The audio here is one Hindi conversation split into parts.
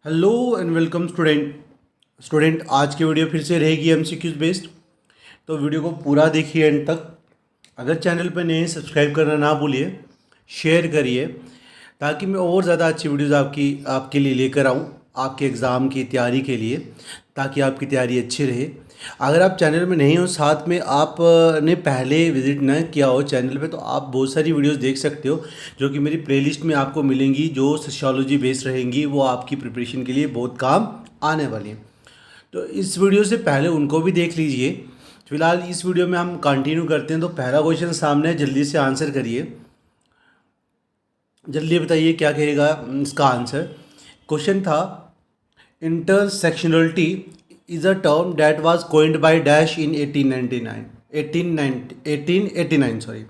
हेलो एंड वेलकम स्टूडेंट आज की वीडियो फिर से रहेगी एमसीक्यूज बेस्ड। तो वीडियो को पूरा देखिए एंड तक। अगर चैनल पर नए सब्सक्राइब करना ना भूलिए, शेयर करिए ताकि मैं और ज़्यादा अच्छी वीडियोस आपके लिए लेकर आऊँ आपके एग्ज़ाम की तैयारी के लिए, ताकि आपकी तैयारी अच्छी रहे। अगर आप चैनल में नहीं हो, साथ में आपने पहले विज़िट न किया हो चैनल पे, तो आप बहुत सारी वीडियोस देख सकते हो जो कि मेरी प्लेलिस्ट में आपको मिलेंगी, जो सोशियोलॉजी बेस्ड रहेंगी। वो आपकी प्रिपरेशन के लिए बहुत काम आने वाली हैं। तो इस वीडियो से पहले उनको भी देख लीजिए। फिलहाल इस वीडियो में हम कंटिन्यू करते हैं। तो पहला क्वेश्चन सामने है, जल्दी से आंसर करिए। जल्दी बताइए क्या कहेगा इसका आंसर। क्वेश्चन था, intersectionality is a term that was coined by Dash in 1889 sorry,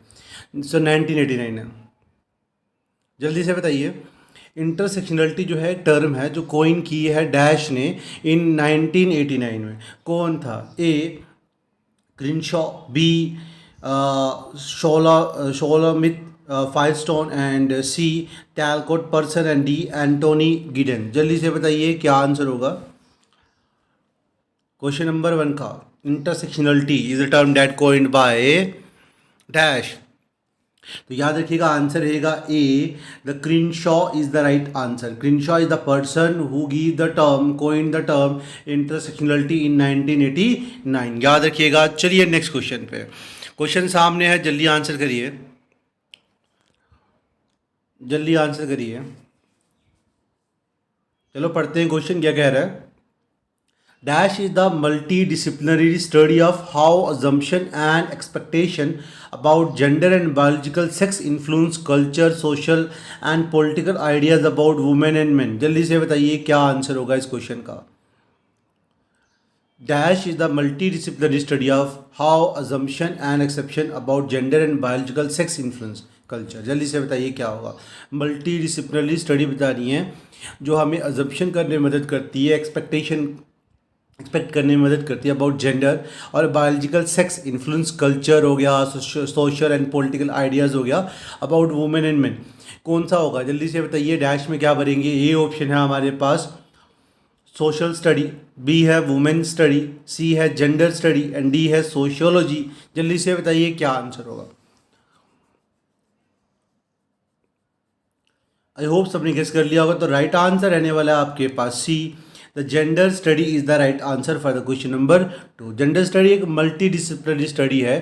सो 1989 है। जल्दी से बताइए। इंटरसेक्शनलिटी जो है टर्म है जो कोइन की है डैश ने इन 1989 में। कौन था? A Crenshaw, B Shulamith Firestone and C Talcott Parsons and D Anthony Giddens. जल्दी से बताइए क्या आंसर होगा। क्वेश्चन नंबर 1 का, intersectionality is a term that coined by dash. तो याद रखिएगा आंसर रहेगा A, the Crenshaw is the right answer. Crenshaw is the person who give the term, coined the term intersectionality in 1989। याद रखिएगा। चलिए नेक्स्ट क्वेश्चन पे। क्वेश्चन सामने है, जल्दी आंसर करिए, जल्दी आंसर करिए। चलो पढ़ते हैं क्वेश्चन क्या कह रहा है। Dash is the multidisciplinary study of how assumption and expectation about gender and biological sex influence culture, social and political ideas about women and men। जल्दी से बताइए क्या आंसर होगा इस क्वेश्चन का। Dash is the multidisciplinary study of how assumption and exception about gender and biological sex influence culture। जल्दी से बताइए क्या होगा। मल्टी स्टडी बतानी है जो हमें अजम्पशन करने में मदद करती है, एक्सपेक्ट करने में मदद करती है अबाउट जेंडर और बायोलॉजिकल सेक्स इन्फ्लुएंस कल्चर हो गया, सोशल एंड पॉलिटिकल आइडियाज़ हो गया अबाउट वुमेन एंड मेन। कौन सा होगा जल्दी से बताइए। डैश में क्या भरेंगे? ए ऑप्शन है हमारे पास सोशल स्टडी, बी है वुमेन स्टडी, सी है जेंडर स्टडी एंड डी है सोशियोलॉजी। जल्दी से बताइए क्या आंसर होगा। आई होप सबने गेस कर लिया होगा। तो राइट आंसर रहने वाला है आपके पास C, the gender study is the right answer for the question number 2। Gender study एक मल्टी डिसिप्लिनरी स्टडी है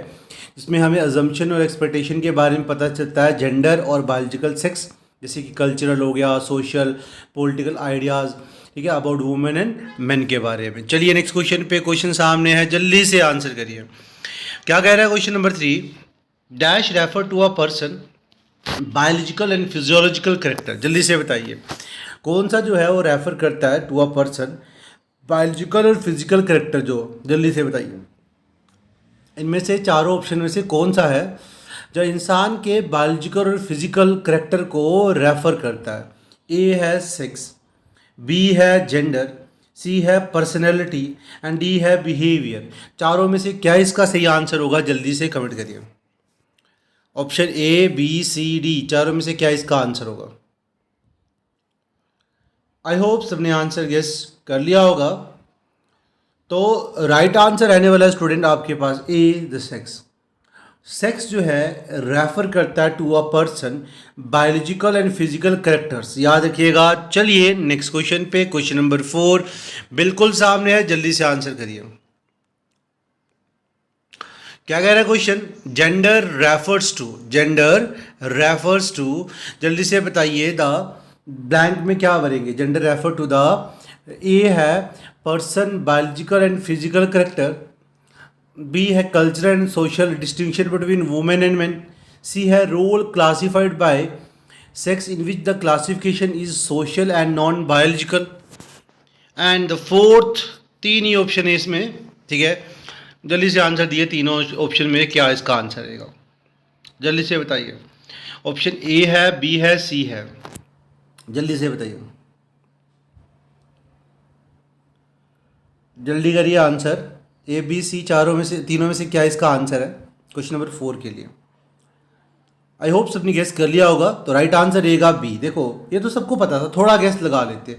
जिसमें हमें अजम्पशन और एक्सपेक्टेशन के बारे में पता चलता है, जेंडर और बायोलॉजिकल सेक्स जैसे कि कल्चरल हो गया, सोशल पॉलिटिकल आइडियाज़, ठीक है, अबाउट वुमेन एंड मेन के बारे में। चलिए नेक्स्ट क्वेश्चन पे। क्वेश्चन सामने है, जल्दी से आंसर करिए। क्या कह रहा है question number 3, dash refer to a person biological and physiological character. जल्दी से बताइए कौन सा जो है वो रेफर करता है टू अ पर्सन बायोलॉजिकल और फिजिकल करेक्टर जो। जल्दी से बताइए इनमें से चारों ऑप्शन में से कौन सा है जो इंसान के बायोलॉजिकल और फिजिकल करेक्टर को रेफर करता है। ए है सेक्स, बी है जेंडर, सी है पर्सनैलिटी एंड डी है बिहेवियर। चारों में से क्या इसका सही आंसर होगा? जल्दी से कमेंट करिए। Option A, B, C, D, चारों में से क्या इसका आंसर होगा? आई होप सबने आंसर गेस कर लिया होगा। तो राइट आंसर रहने वाला स्टूडेंट आपके पास ए, द सेक्स। सेक्स जो है रेफर करता है to a person biological and physical characters. याद रखिएगा। चलिए नेक्स्ट क्वेश्चन पे। क्वेश्चन नंबर 4 बिल्कुल सामने है, जल्दी से आंसर करिए। क्या कह रहा है क्वेश्चन? जेंडर रेफर्स टू, जल्दी से बताइए। द ब्लैंक में क्या भरेंगे? Gender refer to the, A है person biological and physical character, B है cultural and social distinction between women and men, C है role classified by sex in which the classification is social and non biological, and the fourth, तीन ही ऑप्शन है इसमें, ठीक है। जल्दी से आंसर दिए तीनों ऑप्शन में क्या इसका आंसर रहेगा? जल्दी से बताइए। ऑप्शन ए है, बी है, सी है। जल्दी से बताइए, जल्दी करिए आंसर। ए, बी, सी, चारों में से, तीनों में से क्या इसका आंसर है क्वेश्चन नंबर 4 के लिए? आई होप सबने गेस कर लिया होगा। तो राइट आंसर रहेगा बी। देखो ये तो सबको पता था, थोड़ा गेस लगा लेते।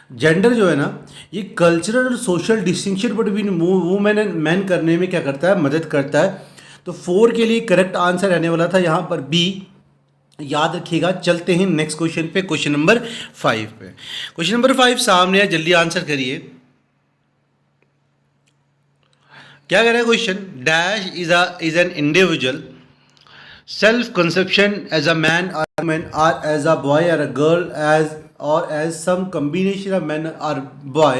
जेंडर जो है ना, ये कल्चरल और social distinction between women and man करने में क्या करता है, मदद करता है। तो 4 के लिए करेक्ट आंसर रहने वाला था यहाँ पर बी, याद रखिएगा। चलते हैं नेक्स्ट क्वेश्चन पे, क्वेश्चन नंबर 5 पे। क्वेश्चन नंबर 5 सामने है, जल्दी आंसर करिए। क्या कह रहा है question, dash is an individual self conception as a man और woman are as a boy और a girl as or as some combination of men or boy,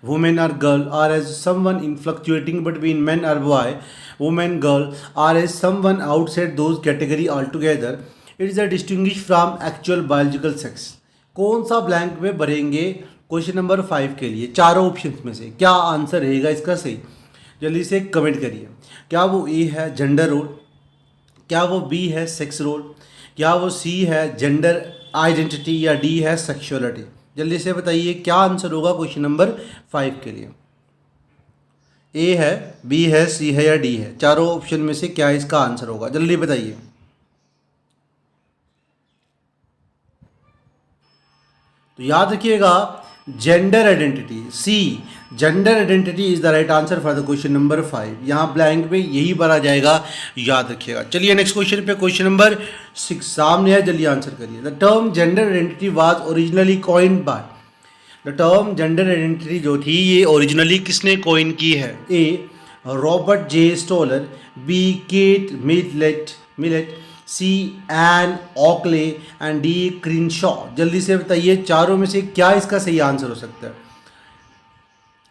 women or girl, or as someone in fluctuating between men or boy, woman, girl, or as someone outside those category altogether. It is a distinguished from actual biological sex. कौन सा ब्लैंक में भरेंगे क्वेश्चन नंबर 5 के लिए? चारों ऑप्शन में से क्या आंसर रहेगा इसका सही? जल्दी से कमेंट करिए। क्या वो ए है जेंडर रोल, क्या वो बी है सेक्स रोल, क्या वो सी है जेंडर आइडेंटिटी, या डी है सेक्सुअलिटी? जल्दी से बताइए क्या आंसर होगा क्वेश्चन नंबर 5 के लिए। ए है, बी है, सी है या डी है? चारों ऑप्शन में से क्या इसका आंसर होगा, जल्दी बताइए। तो याद रखिएगा gender identity, C gender identity is the right answer for the question number 5। यहाँ ब्लैंक में यही भरा जाएगा, याद रखिएगा। चलिए नेक्स्ट क्वेश्चन पे, क्वेश्चन नंबर 6 सामने है, जल्दी आंसर करिए। The term gender identity was originally coined by, the term gender identity जो थी ये ओरिजिनली किसने कॉइन की है? A Robert J Stoller, B Kate Millett, C Ann Oakley and D Crenshaw. जल्दी से बताइए चारों में से क्या इसका सही आंसर हो सकता है?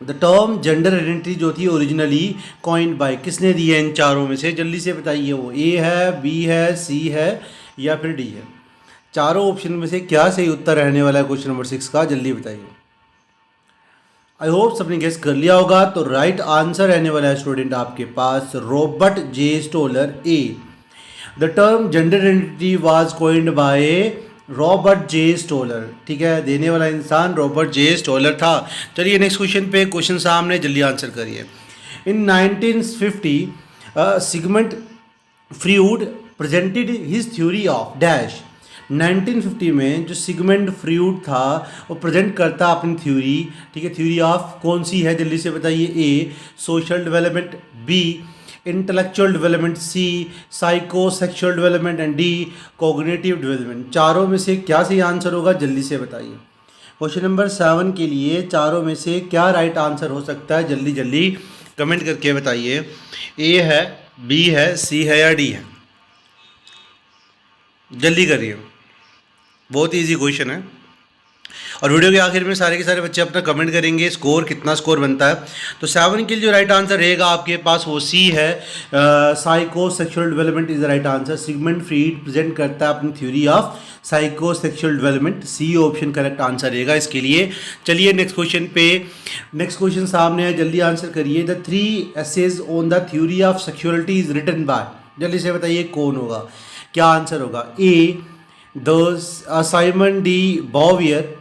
द टर्म जेंडर आइडेंटिटी जो थी ओरिजिनली कॉइन्ड बाय, किसने दी है इन चारों में से? जल्दी से बताइए, वो ए है, बी है, सी है या फिर डी है? चारों ऑप्शन में से क्या सही उत्तर रहने वाला है क्वेश्चन नंबर 6 का, जल्दी बताइए। आई होप सबने गेस कर लिया होगा। तो राइट आंसर रहने वाला है स्टूडेंट आपके पास Robert J Stoller, A. The term gender identity was coined by Robert J Stoller, ठीक है, देने वाला इंसान रॉबर्ट जे स्टोलर था। चलिए नेक्स्ट क्वेश्चन पे, क्वेश्चन सामने, जल्दी आंसर करिए। In 1950 Sigmund Freud presented his theory of dash. 1950 में जो सिगमंड फ्रीड था वो प्रेजेंट करता अपनी थ्योरी, ठीक है, थ्योरी ऑफ कौन सी है? जल्दी से बताइए। A social development, B intellectual development, C psycho sexual development and D cognitive development. चारों में से क्या सही आंसर होगा, जल्दी से बताइए। क्वेश्चन नंबर 7 के लिए चारों में से क्या राइट आंसर हो सकता है, जल्दी जल्दी कमेंट करके बताइए। ए है, बी है, सी है या डी है? जल्दी करिए, बहुत इजी क्वेश्चन है। और वीडियो के आखिर में सारे के सारे बच्चे अपना कमेंट करेंगे स्कोर, कितना स्कोर बनता है। तो 7 के लिए जो राइट आंसर रहेगा आपके पास वो सी है, psycho sexual development is the right answer. Sigmund Freud present करता है अपनी theory of psycho sexual development, C option correct answer रहेगा इसके लिए। चलिए नेक्स्ट क्वेश्चन पे, नेक्स्ट क्वेश्चन सामने है, जल्दी आंसर करिए। The 3 essays on the theory of sexuality is written by, जल्दी से बताइए कौन होगा, क्या आंसर होगा? A the Simone de Beauvoir,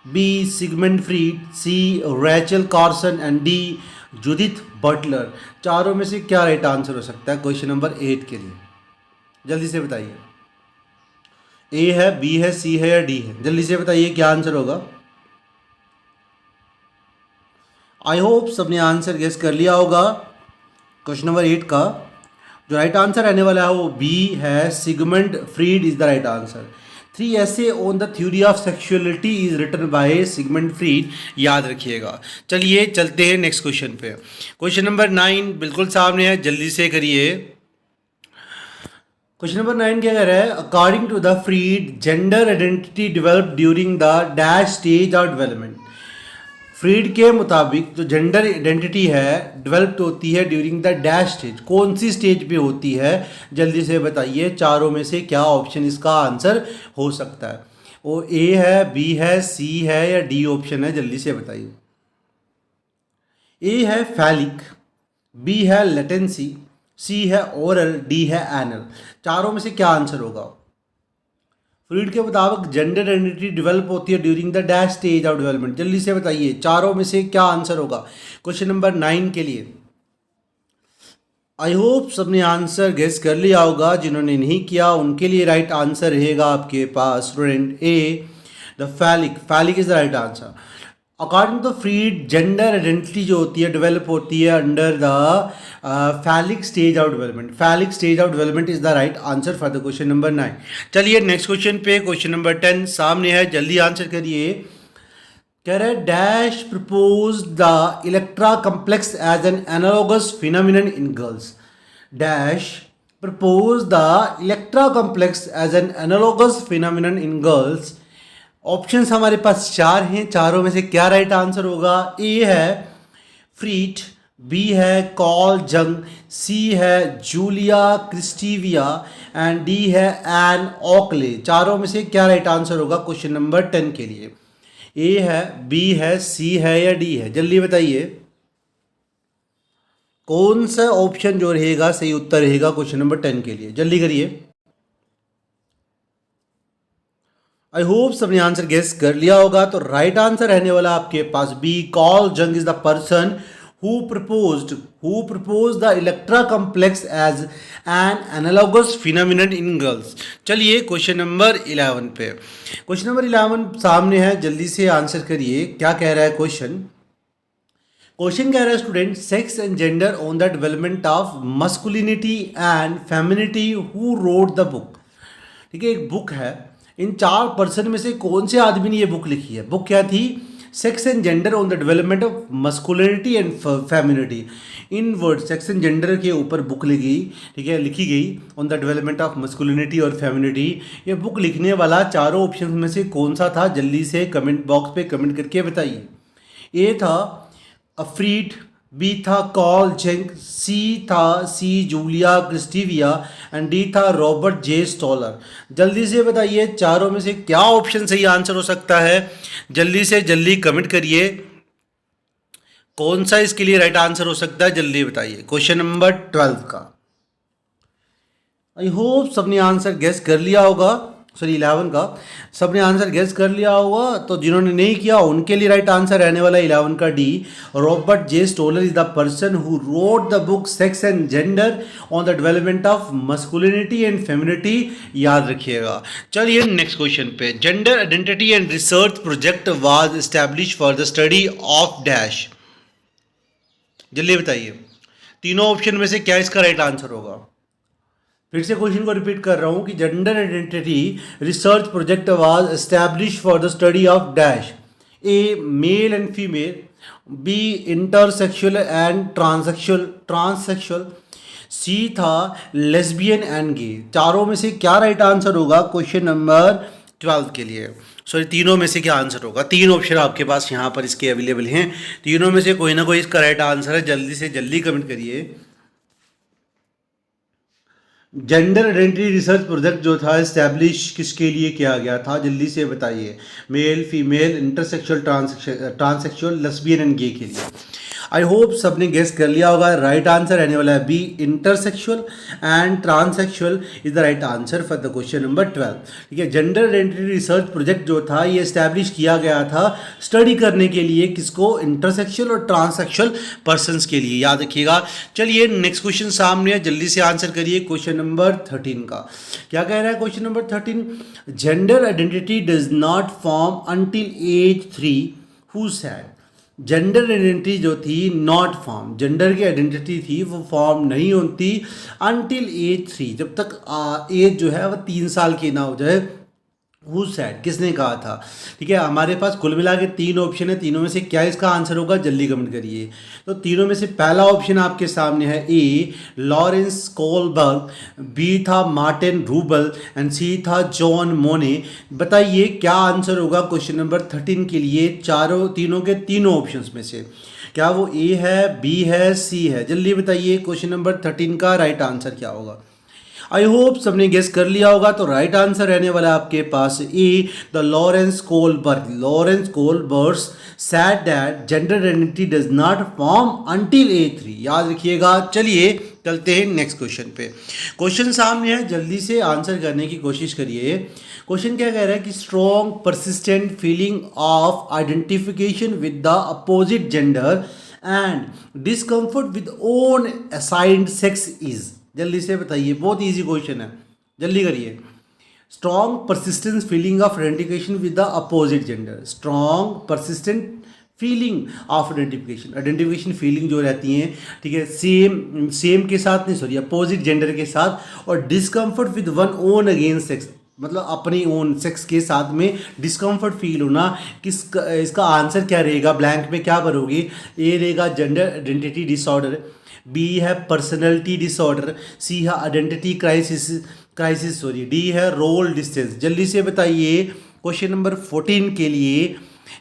B Sigmund Freud, C Rachel Carson and D Judith Butler. चारों में से क्या राइट आंसर हो सकता है क्वेश्चन नंबर 8 के लिए? जल्दी से बताइए। ए है, बी है, सी है या डी है? जल्दी से बताइए क्या आंसर होगा। आई होप सबने आंसर गेस कर लिया होगा। क्वेश्चन नंबर 8 का जो राइट आंसर रहने वाला है वो बी है, Sigmund Freud is the right answer. 3 essay on the theory of sexuality is written by Sigmund Freud, याद रखिएगा। चलिए चलते हैं नेक्स्ट क्वेश्चन पे। क्वेश्चन नंबर 9 बिल्कुल सामने है, जल्दी से करिए। क्वेश्चन नंबर 9 क्या कह रहा है? According to the Freud gender identity develop during the dash stage of development. Freud के मुताबिक जो जेंडर आइडेंटिटी है डेवलप होती है ड्यूरिंग द डैश स्टेज, कौन सी स्टेज पे होती है? जल्दी से बताइए चारों में से क्या ऑप्शन इसका आंसर हो सकता है? वो ए है, बी है, सी है या डी ऑप्शन है? जल्दी से बताइए। ए है फैलिक, बी है लेटेंसी, सी है ओरल, डी है एनल। चारों में से क्या आंसर होगा? फ्रीड के मुताबिक जेंडर आइडेंटिटी डेवलप होती है during the dash stage of development. जल्दी से बताइए चारों में से क्या आंसर होगा क्वेश्चन नंबर 9 के लिए। आई होप सबने आंसर गेस कर लिया होगा, जिन्होंने नहीं किया उनके लिए राइट आंसर रहेगा आपके पास student A the phallic, phallic is the right answer. According to Freud gender identity जो होती है डेवलप होती है under the phallic stage of development. Phallic stage of development is the right answer for the question number 9. चलिए नेक्स्ट क्वेश्चन पे, क्वेश्चन नंबर 10 सामने है, जल्दी आंसर करिए. कह रहे dash propose the Electra complex as an analogous phenomenon in girls. Dash propose the Electra complex as an analogous phenomenon in girls. Options हमारे पास चार हैं, चारों में से क्या राइट आंसर होगा? ए है फ्रीट, बी है कॉल जंग, सी है जूलिया क्रिस्टीविया एंड डी है एन ऑकले. चारों में से क्या राइट आंसर होगा क्वेश्चन नंबर 10 के लिए? ए है, बी है, सी है या डी है? जल्दी बताइए कौन सा ऑप्शन जो रहेगा सही उत्तर रहेगा क्वेश्चन नंबर 10 के लिए. जल्दी करिए. आई होप सबने आंसर गेस कर लिया होगा. तो राइट आंसर रहने वाला आपके पास बी, कॉल जंग is the person who proposed the electra complex as an analogous phenomenon in girls. चलिए क्वेश्चन नंबर 11 पे. क्वेश्चन नंबर 11 सामने है, जल्दी से आंसर करिए. क्या कह रहा है क्वेश्चन? क्वेश्चन कह रहा है student, sex and gender on the development of masculinity and femininity who wrote the book. ठीक है, एक बुक है. इन चार पर्सन में से कौन से आदमी ने ये बुक लिखी है? बुक क्या थी? Sex and gender on the development of masculinity and femininity. In word sex and gender के ऊपर बुक लिखी, ठीक है, लिखी गई on the development of masculinity और फेमिनिटी. ये बुक लिखने वाला चारों ऑप्शन में से कौन सा था? जल्दी से कमेंट बॉक्स पे कमेंट करके बताइए. A the A Freud, B the Carl Jung, C Julia Kristeva and D the Robert J Stoller. जल्दी से बताइए चारों में से क्या ऑप्शन सही आंसर हो सकता है? जल्दी से जल्दी कमेंट करिए कौन सा इसके लिए राइट आंसर हो सकता है. जल्दी बताइए क्वेश्चन नंबर 12 का. आई होप सबने आंसर गेस कर लिया होगा. सॉरी 11 का सबने आंसर गेस कर लिया होगा. तो जिन्होंने नहीं किया उनके लिए राइट आंसर रहने वाला 11 का D, Robert J स्टोलर is the person who wrote the book sex and gender on the development of masculinity and femininity. याद रखिएगा. चलिए नेक्स्ट क्वेश्चन पे. Gender identity and research project was establish for the study of dash. जल्दी बताइए तीनों ऑप्शन में से क्या इसका राइट आंसर होगा? फिर से क्वेश्चन को रिपीट कर रहा हूँ कि gender identity research project was establish for the study of dash. A male and female, B intersexual and transsexual, C the lesbian and gay. चारों में से क्या राइट आंसर होगा क्वेश्चन नंबर 12 के लिए? सॉरी तीनों में से क्या आंसर होगा? तीन ऑप्शन आपके पास यहाँ पर इसके अवेलेबल हैं. तीनों में से कोई ना कोई इसका राइट आंसर है. जल्दी से जल्दी कमेंट करिए. जेंडर आइडेंटिटी रिसर्च प्रोजेक्ट जो था इस्टेब्लिश किसके लिए किया गया था? जल्दी से बताइए. Male, female, intersexual, transsexual, lesbian and gay के लिए. आई होप सबने गेस कर लिया होगा. राइट आंसर रहने वाला है B, intersexual and transsexual is the right answer for the question number 12. ठीक है, जेंडर आइडेंटिटी रिसर्च प्रोजेक्ट जो था ये इस्टेब्लिश किया गया था स्टडी करने के लिए. किसको? इंटरसेक्सुअल और ट्रांससेक्सुअल पर्सनस के लिए. याद रखिएगा. चलिए नेक्स्ट क्वेश्चन सामने है, जल्दी से आंसर करिए क्वेश्चन नंबर 13 का. क्या कह रहा है question number 13? Gender identity does not form until age 3 who said. Gender identity जो थी नॉट फॉर्म, जेंडर की आइडेंटिटी थी वो फॉर्म नहीं होती अंटिल एज 3, जब तक एज जो है वह 3 साल की ना हो जाए. हु सैड किसने कहा था? ठीक है, हमारे पास कुल मिला के 3 ऑप्शन है. तीनों में से क्या इसका आंसर होगा? जल्दी कमेंट करिए. तो तीनों में से पहला ऑप्शन आपके सामने है ए लॉरेंस कोलबर्ग, बी था मार्टिन रूबल एंड सी था जॉन मोने. बताइए क्या आंसर होगा क्वेश्चन नंबर 13 के लिए तीनों के तीनों ऑप्शंस में से? क्या वो ए है, बी है, सी है? जल्दी बताइए क्वेश्चन नंबर 13 का राइट आंसर क्या होगा? आई होप सबने गेस कर लिया होगा. तो राइट आंसर रहने वाला है आपके पास A the Lawrence Kohlberg. Lawrence Kohlberg said that gender identity does not form until age 3. याद रखिएगा. चलिए चलते हैं नेक्स्ट क्वेश्चन पे. क्वेश्चन सामने है, जल्दी से आंसर करने की कोशिश करिए. क्वेश्चन क्या कह रहा है कि strong persistent feeling of identification with the opposite gender and discomfort with own assigned sex is. जल्दी से बताइए, बहुत इजी क्वेश्चन है, जल्दी करिए. Strong persistent feeling of identification with the opposite gender. Strong persistent feeling of identification, identification feeling जो रहती हैं, ठीक है, सेम सेम के साथ नहीं, सॉरी, अपोजिट जेंडर के साथ, और discomfort with one own against sex, मतलब अपनी ओन सेक्स के साथ में डिस्कम्फर्ट फील होना। इसका आंसर क्या रहेगा, ब्लैंक में क्या भरोगे? ए रहेगा जेंडर आइडेंटिटी डिसऑर्डर, बी है पर्सनैलिटी डिसऑर्डर, सी है आइडेंटिटी क्राइसिस सॉरी, डी है रोल डिस्टेंस। जल्दी से बताइए क्वेश्चन नंबर 14 के लिए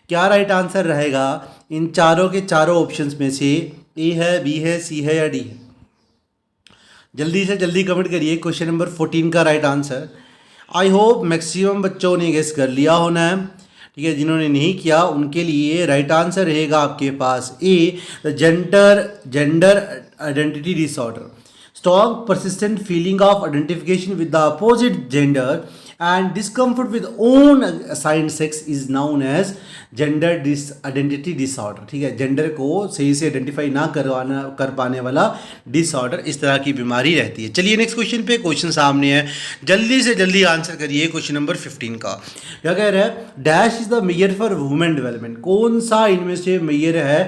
क्या राइट आंसर रहेगा इन चारों के चारों ऑप्शंस में से? ए है, बी है, सी है या डी है? जल्दी से जल्दी कमेंट करिए क्वेश्चन नंबर 14 का right answer. I hope maximum बच्चों ने गेस कर लिया होना है, ठीक है। जिन्होंने नहीं किया उनके लिए राइट आंसर रहेगा आपके पास A, the gender identity disorder, strong persistent feeling of identification with the opposite gender and discomfort with own assigned sex is known as gender identity disorder, ठीक है। जेंडर को सही से आइडेंटिफाई ना कर पाने वाला डिसऑर्डर, इस तरह की बीमारी रहती है। चलिए नेक्स्ट क्वेश्चन पे, क्वेश्चन सामने है, जल्दी से जल्दी आंसर करिए क्वेश्चन नंबर 15 का। क्या कह रहा है? Dash is the major for women development, कौन सा इनमें से मेजर है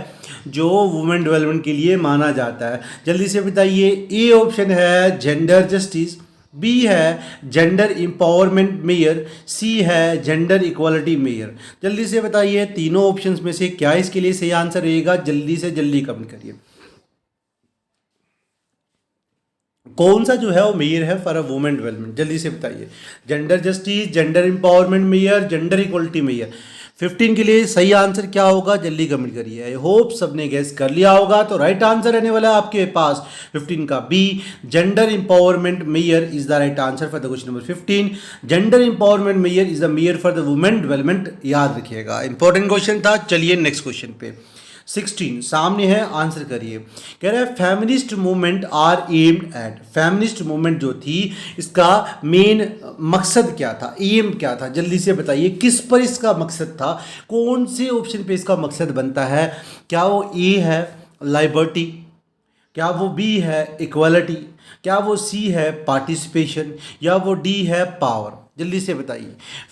जो वुमेन डेवलपमेंट के लिए माना जाता है? जल्दी से बताइए। ए ऑप्शन है जेंडर जस्टिस, बी है जेंडर एम्पावरमेंट मेयर, सी है जेंडर इक्वालिटी मेयर। जल्दी से बताइए तीनों ऑप्शंस में से क्या इसके लिए सही आंसर रहेगा? जल्दी से जल्दी कमेंट करिए। कौन सा जो है वो मेयर है फॉर अ वुमेन डेवलपमेंट? जल्दी से बताइए। Gender justice, gender empowerment mayor, gender equality mayor. 15 के लिए सही आंसर क्या होगा? जल्दी कमेंट करिए। आई होप सबने गैस कर लिया होगा। तो राइट आंसर रहने वाला है आपके पास 15 का B, gender empowerment measure is the right answer for the question number 15। Gender empowerment measure is the measure for the women development, याद रखिएगा, इंपॉर्टेंट क्वेश्चन था। चलिए नेक्स्ट क्वेश्चन पे, 16 सामने है, आंसर करिए। कह रहा है feminist movement are aimed at, feminist movement जो थी इसका मेन मकसद क्या था, एम क्या था? जल्दी से बताइए किस पर इसका मकसद था, कौन से ऑप्शन पे इसका मकसद बनता है? क्या वो ए है लिबर्टी, क्या वो बी है इक्वालिटी, क्या वो सी है पार्टिसिपेशन, या वो डी है पावर? जल्दी से बताइए।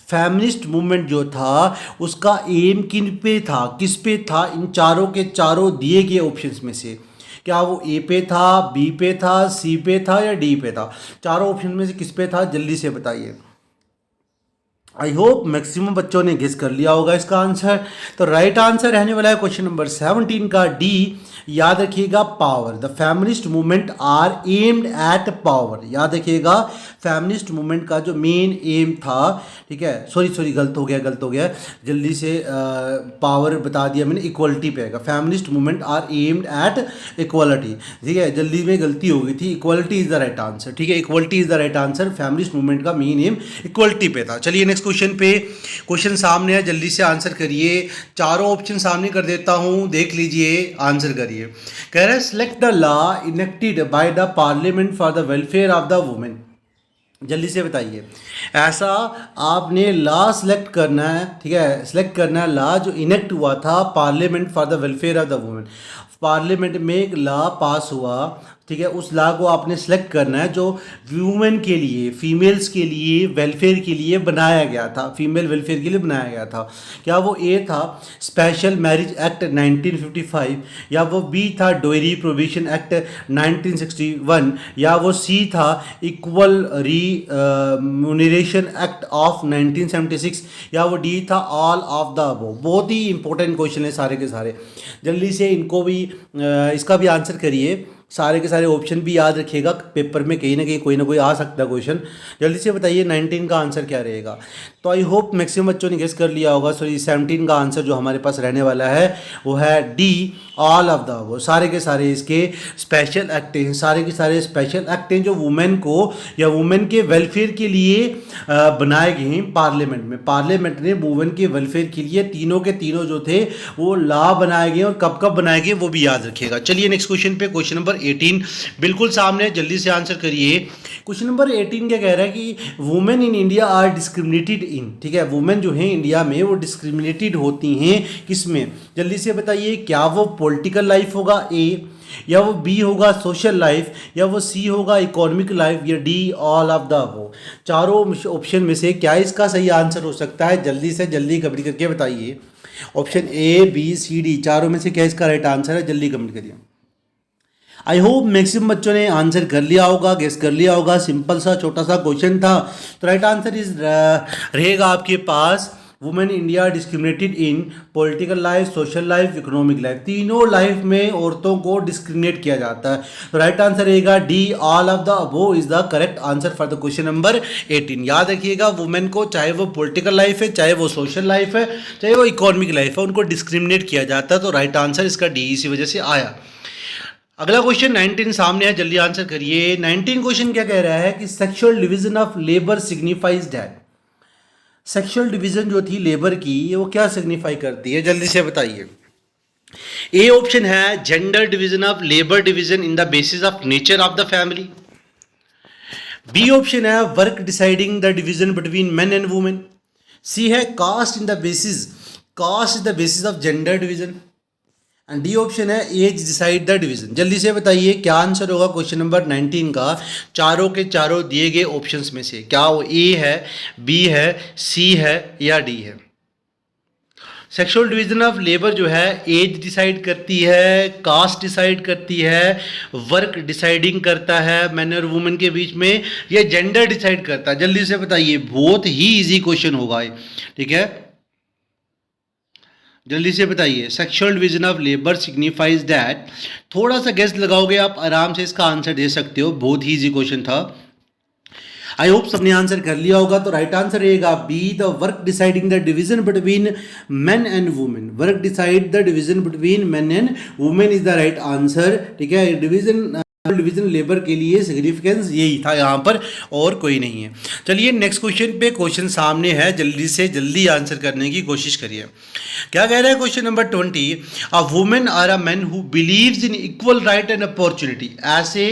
फेमिनिस्ट मूवमेंट जो था उसका एम किन पे था, किस पे था? इन चारों के चारों दिए गए ऑप्शंस में से क्या वो ए पे था, बी पे था, सी पे था या डी पे था? चारों ऑप्शन में से किस पे था? जल्दी से बताइए। आई होप मैक्सिमम बच्चों ने गेस कर लिया होगा इसका आंसर। तो राइट आंसर रहने वाला है क्वेश्चन नंबर 17 का डी, याद रखिएगा power. The feminist movement are aimed at power, याद रखिएगा फेमिनिस्ट मूवमेंट का जो मेन एम था, ठीक है, सॉरी गलत हो गया, जल्दी से पावर बता दिया मैंने, इक्वलिटी पे आएगा। Feminist movement are aimed at equality, ठीक है, जल्दी में गलती हो गई थी, equality is the right answer, ठीक है, equality is the right answer. Feminist movement का मेन एम इक्वलिटी पे था। चलिए नेक्स्ट क्वेश्चन पे, क्वेश्चन सामने है, जल्दी से आंसर करिए। चारों ऑप्शन सामने कर देता हूं, देख लीजिए, आंसर करिए। कह रहा है select the law enacted by the parliament for the welfare of the women. जल्दी से बताइए, ऐसा आपने लॉ सिलेक्ट करना है, ठीक है, सिलेक्ट करना है लॉ जो इनेक्ट हुआ था parliament for the welfare of the women. Parliament में एक लॉ पास हुआ, ठीक है, उस लॉ को आपने सेलेक्ट करना है जो वुमेन के लिए, फीमेल्स के लिए, वेलफेयर के लिए बनाया गया था, फीमेल वेलफेयर के लिए बनाया गया था। क्या वो ए था स्पेशल मैरिज एक्ट 1955, या वो बी था डोयरी प्रोविजन एक्ट 1961, या वो सी था इक्वल रिम्यूनरेशन एक्ट ऑफ 1976, या वो डी था ऑल ऑफ द अबव। बहुत ही इंपॉर्टेंट क्वेश्चन है सारे के सारे, जल्दी से इनको भी इसका भी आंसर करिए। सारे के सारे ऑप्शन भी याद रखिएगा, पेपर में कहीं ना कहीं कोई ना कोई आ सकता है क्वेश्चन। जल्दी से बताइए 19 का आंसर क्या रहेगा। तो आई होप मैक्सिमम बच्चों ने गेस कर लिया होगा। सॉरी 17 का आंसर जो हमारे पास रहने वाला है वो है डी, ऑल ऑफ द, वो सारे के सारे इसके स्पेशल एक्ट हैं, सारे के सारे स्पेशल एक्ट हैं जो वुमेन को या वुमेन के वेलफेयर के लिए बनाए गए हैं पार्लियामेंट में। पार्लियामेंट ने वुमेन के वेलफेयर के लिए तीनों के तीनों जो थे वो लॉ बनाए गए, और कब कब बनाए गए वो भी याद रखिएगा। चलिए नेक्स्ट क्वेश्चन पे, क्वेश्चन नंबर 18 बिल्कुल सामने, जल्दी से आंसर करिए। क्वेश्चन नंबर 18 क्या कह रहा है कि women in India are discriminated in, ठीक है, वुमेन जो है इंडिया में वो डिस्क्रिमिनेटेड होती हैं किस में? जल्दी से बताइए, क्या वो पॉलिटिकल लाइफ होगा ए, या वो बी होगा सोशल लाइफ, या वो सी होगा इकोनॉमिक लाइफ, या D all of the above. चारों ऑप्शन में से क्या इसका सही आंसर हो सकता है? जल्दी से जल्दी कमेंट करके बताइए। Option A B C D चारों में से क्या इसका राइट आंसर है? जल्दी कमेंट करिए। आई होप मैक्सिमम बच्चों ने आंसर कर लिया होगा, गेस कर लिया होगा। सिंपल सा छोटा सा क्वेश्चन था। तो राइट आंसर इज रहेगा आपके पास women India discriminated in political life, social life, economic life. तीनों लाइफ में औरतों को डिस्क्रिमिनेट किया जाता है। तो राइट आंसर रहेगा D all of the above is the correct answer for the question number 18। याद रखिएगा, वुमेन को चाहे वो पॉलिटिकल लाइफ है, चाहे वो सोशल लाइफ है, चाहे वो इकोनॉमिक लाइफ है, उनको डिस्क्रिमिनेट किया जाता है। तो राइट आंसर इसका डी इसी वजह से आया। अगला क्वेश्चन 19 सामने है, जल्दी आंसर करिए। 19 क्वेश्चन क्या कह रहा है कि sexual division of labour signifies that. Sexual division जो थी लेबर की, वो क्या सिग्निफाई करती है? जल्दी से बताइए। ए ऑप्शन है gender division of labour division in the basis of nature of the family. B option है work deciding the division between men and women. C है caste is the basis of gender division. And D option है एज डिसाइड द डिवीजन। जल्दी से बताइए क्या आंसर होगा क्वेश्चन नंबर 19 का चारों के चारों दिए गए ऑप्शंस में से। क्या वो ए है, बी है, सी है या डी है? सेक्सुअल डिवीजन ऑफ लेबर जो है एज डिसाइड करती है, कास्ट डिसाइड करती है, वर्क डिसाइडिंग करता है मैन और वुमेन के बीच में, या जेंडर डिसाइड करता है? जल्दी से बताइए, बहुत ही इजी क्वेश्चन होगा, ठीक है। जल्दी से बताइए। Sexual division of labour signifies that. थोड़ा सा गेस लगाओगे आप आराम से इसका आंसर दे सकते हो, बहुत ही इजी क्वेश्चन था। आई होप सबने आंसर कर लिया होगा। तो राइट आंसर रहेगा be the work deciding the division between men and women. Work decide the division between men and women is the right answer, ठीक है। डिवीजन लेबर के लिए सिग्निफिकेंस यही था यहाँ पर, और कोई नहीं है। चलिए नेक्स्ट क्वेश्चन पे, क्वेश्चन सामने है, जल्दी से जल्दी आंसर करने की कोशिश करिए। क्या कह रहा है question number 20? A women are a man who believes in equal right and opportunity. ऐसे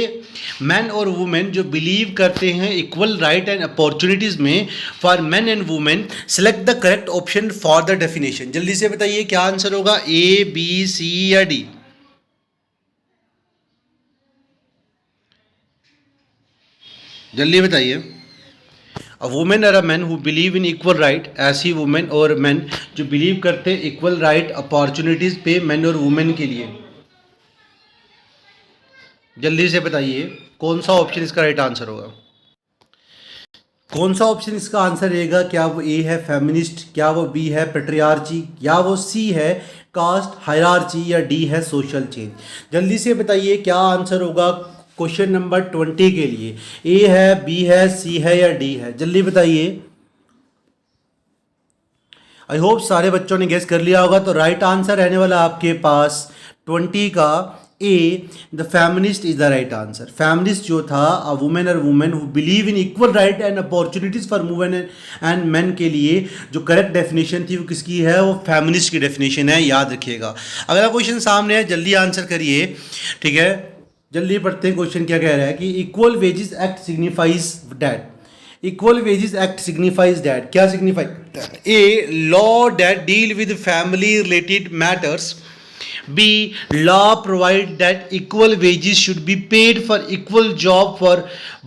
मैन और वुमेन जो बिलीव करते हैं इक्वल राइट एंड अपॉर्चुनिटीज में for man and women, select the correct option for the definition. जल्दी से बताइए क्या आंसर होगा, ए बी सी या डी? जल्दी बताइए। A women are a man who believe in equal right. ऐसी वुमेन और मैन जो बिलीव करते हैं इक्वल राइट अपॉर्चुनिटीज पे मैन और वुमेन के लिए। जल्दी से बताइए कौन सा ऑप्शन इसका राइट आंसर होगा? कौन सा ऑप्शन इसका आंसर रहेगा? क्या वो ए है फेमिनिस्ट, क्या वो बी है पेट्रियार्ची, या वो सी है कास्ट हायरार्ची, या डी है सोशल चेंज? जल्दी से बताइए क्या आंसर होगा क्वेश्चन नंबर 20 के लिए। ए है, बी है, सी है या डी है? जल्दी बताइए। आई होप सारे बच्चों ने गेस कर लिया होगा। तो राइट आंसर रहने वाला आपके पास 20 का A the feminist is the right answer. Feminist जो था अ वुमेन और women who believe in equal right and opportunities for women and men के लिए जो करेक्ट डेफिनेशन थी वो किसकी है? वो फेमिनिस्ट की डेफिनेशन है, याद रखिएगा। अगला क्वेश्चन सामने है, जल्दी आंसर करिए, ठीक है। जल्दी पढ़ते हैं क्वेश्चन क्या कह रहा है कि equal wages act signifies that. Equal wages act signifies that, क्या signify? A law that deal with family related matters. B. Law provide that equal wages should be paid for equal job for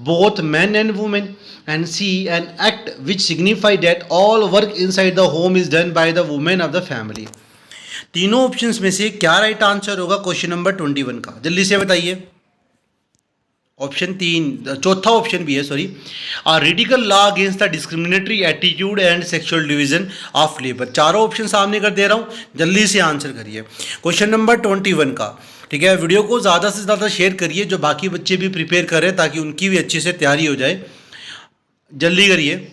both men and women. And C. An act which signify that all work inside the home is done by the women of the family. तीनों ऑप्शंस में से क्या राइट आंसर होगा क्वेश्चन नंबर 21 का? जल्दी से बताइए। ऑप्शन 3, चौथा ऑप्शन भी है, sorry. A radical law against the discriminatory attitude and sexual division of labour. चारों ऑप्शन सामने कर दे रहा हूँ, जल्दी से आंसर करिए क्वेश्चन नंबर 21 का, ठीक है। वीडियो को ज़्यादा से ज़्यादा शेयर करिए, जो बाकी बच्चे भी प्रिपेयर कर रहे हैं, ताकि उनकी भी अच्छे से तैयारी हो जाए। जल्दी करिए,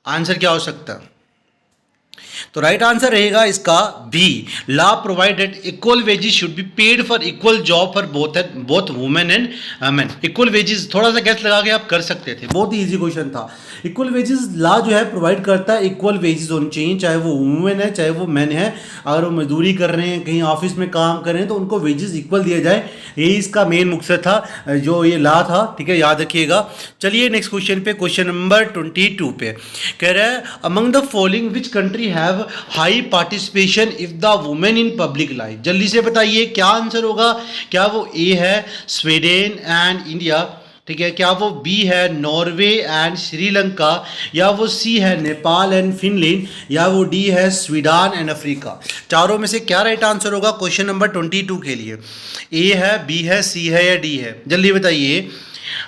आंसर क्या हो सकता है? तो राइट आंसर रहेगा इसका B. Law provided equal wages should be paid for equal job for both women and men. Equal wages थोड़ा सा गैस लगा के आप कर सकते थे, बहुत ही इजी क्वेश्चन था। इक्वल वेजेस लॉ जो है प्रोवाइड करता है, इक्वल वेजेस होनी चाहिए, चाहे वो वुमेन है चाहे वो मैन है। अगर वो मजदूरी कर रहे हैं, कहीं ऑफिस में काम कर रहे हैं, तो उनको वेजेस इक्वल दिया जाए, यही इसका मेन मकसद था, जो ये लॉ था, ठीक है, याद रखिएगा। चलिए नेक्स्ट क्वेश्चन पे, क्वेश्चन नंबर 22 पे कह रहा है among the following which country have have high participation if the women in public life? जल्दी से बताइए क्या आंसर होगा। क्या वो ए है स्वीडन एंड इंडिया, ठीक है, क्या वो बी है नॉर्वे एंड श्रीलंका, या वो सी है नेपाल एंड फिनलैंड, या वो डी है स्वीडन एंड अफ्रीका? चारों में से क्या राइट आंसर होगा क्वेश्चन नंबर 22 के लिए? ए है, बी है, सी है या डी है? जल्दी बताइए।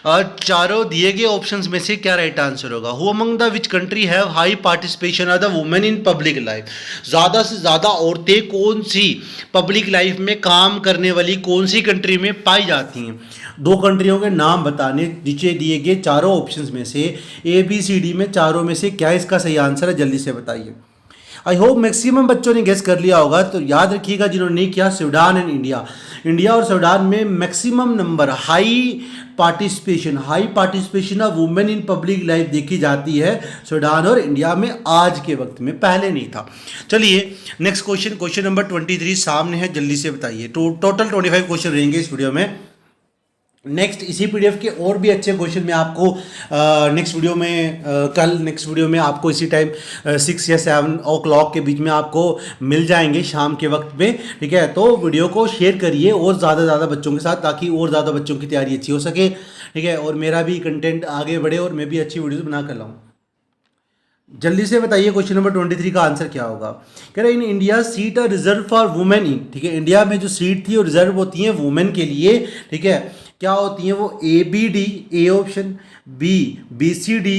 चारों दिए गए ऑप्शंस में से क्या राइट आंसर होगा? Who among the which country have high participation of the women in public life? ज़्यादा से ज़्यादा औरतें कौन सी पब्लिक लाइफ में काम करने वाली कौन सी कंट्री में पाई जाती हैं? दो कंट्रियों के नाम बताने, नीचे दिए गए चारों ऑप्शंस में से ए बी सी डी में चारों में से क्या इसका सही आंसर है? जल्दी से बताइए। आई होप मैक्सिमम बच्चों ने गेस कर लिया होगा। तो याद रखिएगा जिन्होंने नहीं किया, स्वीडन एंड इंडिया, इंडिया और स्वीडन में maximum number high participation of women in public life देखी जाती है स्वीडन और इंडिया में आज के वक्त में, पहले नहीं था। चलिए नेक्स्ट क्वेश्चन नंबर 23 सामने है, जल्दी से बताइए। टोटल 25 क्वेश्चन रहेंगे इस वीडियो में। नेक्स्ट इसी पीडीएफ के और भी अच्छे क्वेश्चन मैं आपको नेक्स्ट वीडियो में आपको इसी टाइम 6 या 7 o'clock के बीच में आपको मिल जाएंगे शाम के वक्त में, ठीक है। तो वीडियो को शेयर करिए और ज़्यादा बच्चों के साथ, ताकि और ज़्यादा बच्चों की तैयारी अच्छी हो सके, ठीक है, और मेरा भी कंटेंट आगे बढ़े और मैं भी अच्छी वीडियोज़ बना कर लाऊँ। जल्दी से बताइए क्वेश्चन नंबर 23 का आंसर क्या होगा। कह रहे in India seat are reserve for women in, ठीक है, इंडिया में जो सीट थी वो रिजर्व होती हैं वुमेन के लिए, ठीक है। क्या होती हैं वो? A B D, A option, B C D,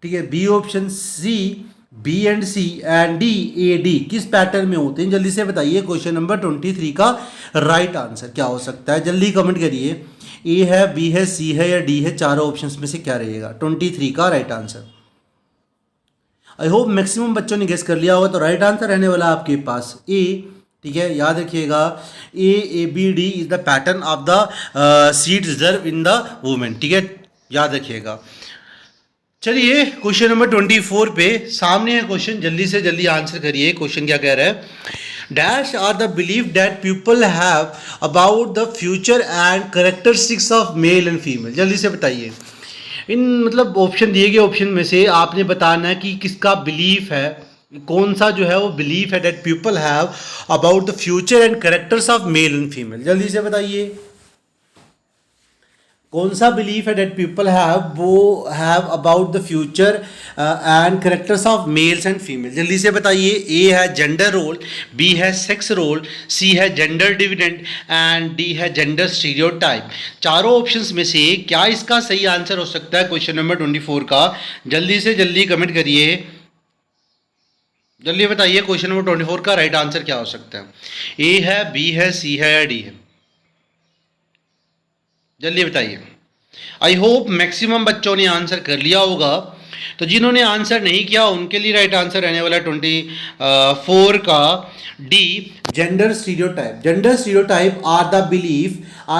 ठीक है, B option, C B and C, and D A D. किस पैटर्न में होते हैं? जल्दी से बताइए क्वेश्चन नंबर 23 का राइट आंसर क्या हो सकता है? जल्दी कमेंट करिए। ए है, बी है, सी है या डी है? चारों ऑप्शंस में से क्या रहेगा 23 का right answer? I hope maximum बच्चों ने गेस कर लिया होगा। तो राइट आंसर रहने वाला आपके पास ए, ठीक है, याद रखिएगा। A B D is the pattern of the seat reserve in the women, ठीक है, याद रखिएगा। चलिए क्वेश्चन नंबर 24 पे सामने है क्वेश्चन, जल्दी से जल्दी आंसर करिए। क्वेश्चन क्या कह रहा है? Dash are the believe that people have about the future and characteristics of male and female? जल्दी से बताइए। इन मतलब ऑप्शन दिए गए ऑप्शन में से आपने बताना है कि किसका बिलीफ है, कौन सा जो है वो बिलीफ है that people have about the future and characters of male and female. जल्दी से बताइए कौन सा बिलीफ है that people have about the future and characters of males and female? जल्दी से बताइए। ए है जेंडर रोल, बी है सेक्स रोल, सी है जेंडर डिविडेंड एंड डी है जेंडर स्टीरियोटाइप। चारों ऑप्शंस में से क्या इसका सही आंसर हो सकता है क्वेश्चन नंबर 24 का? जल्दी से जल्दी कमेंट करिए, जल्दी बताइए क्वेश्चन नंबर 24 का राइट आंसर क्या हो सकता है? ए है, बी है, सी है या डी है? जल्दी बताइए। आई होप मैक्सिमम बच्चों ने आंसर कर लिया होगा। तो जिन्होंने आंसर नहीं किया उनके लिए राइट आंसर रहने वाला 24 का D, gender stereotype. Gender stereotype are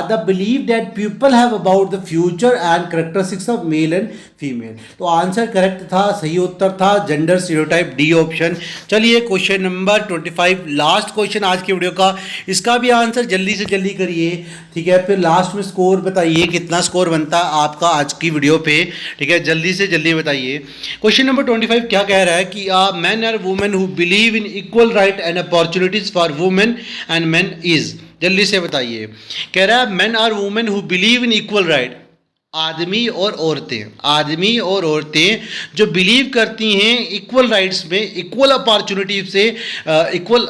the belief that people have about the future and characteristics of male and female. तो आंसर करेक्ट था, सही उत्तर था जेंडर स्टीरियोटाइप, डी ऑप्शन। चलिए क्वेश्चन नंबर 25 लास्ट क्वेश्चन आज की वीडियो का, इसका भी आंसर जल्दी से जल्दी करिए, ठीक है। फिर लास्ट में स्कोर बताइए कितना स्कोर बनता है आपका आज की वीडियो पे, ठीक है, जल्दी से जल्दी बताइए। क्वेश्चन नंबर 25 क्या कह रहा है कि man or women who believe in equal right and opportunities for women and men is? जल्दी से बताइए। कह रहा है men or women who believe in equal right, आदमी और औरतें जो बिलीव करती हैं इक्वल राइट्स में, इक्वल अपॉर्चुनिटीज से, इक्वल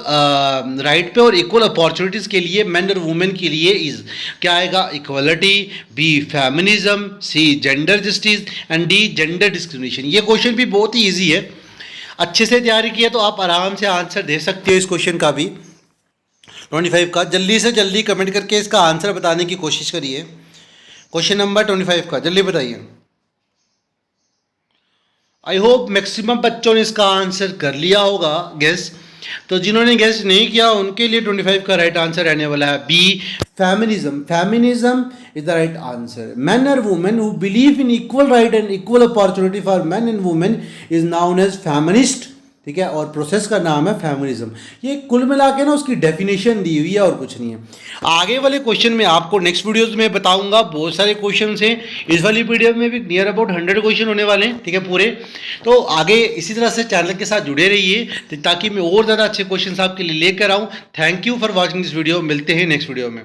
राइट पे और इक्वल अपॉर्चुनिटीज़ के लिए मेन और वुमेन के लिए इज क्या आएगा? Equality, B feminism, C gender justice and D gender discrimination. ये क्वेश्चन भी बहुत ही ईजी है, अच्छे से तैयारी किया तो आप आराम से आंसर दे सकते हो इस क्वेश्चन का भी 25 का। जल्दी से जल्दी कमेंट करके इसका आंसर बताने की कोशिश करिए। क्वेश्चन नंबर 25 का जल्दी बताइए। आई होप मैक्सिमम बच्चों ने इसका आंसर कर लिया होगा गेस। तो जिन्होंने गेस नहीं किया उनके लिए 25 का राइट आंसर रहने वाला है B, feminism is the right answer. Man और women who believe in equal right and equal opportunity for man and women is known as feminist, ठीक है, और प्रोसेस का नाम है फेमिनिज्म। ये कुल मिला के ना उसकी डेफिनेशन दी हुई है और कुछ नहीं है। आगे वाले क्वेश्चन में आपको नेक्स्ट वीडियोस में बताऊंगा, बहुत सारे क्वेश्चन हैं। इस वाली वीडियो में भी नियर अबाउट 100 क्वेश्चन होने वाले हैं, ठीक है पूरे। तो आगे इसी तरह से चैनल के साथ जुड़े रहिए ताकि मैं और ज़्यादा अच्छे क्वेश्चन आपके लिए लेकर आऊँ। Thank you for watching this video. मिलते हैं नेक्स्ट वीडियो में।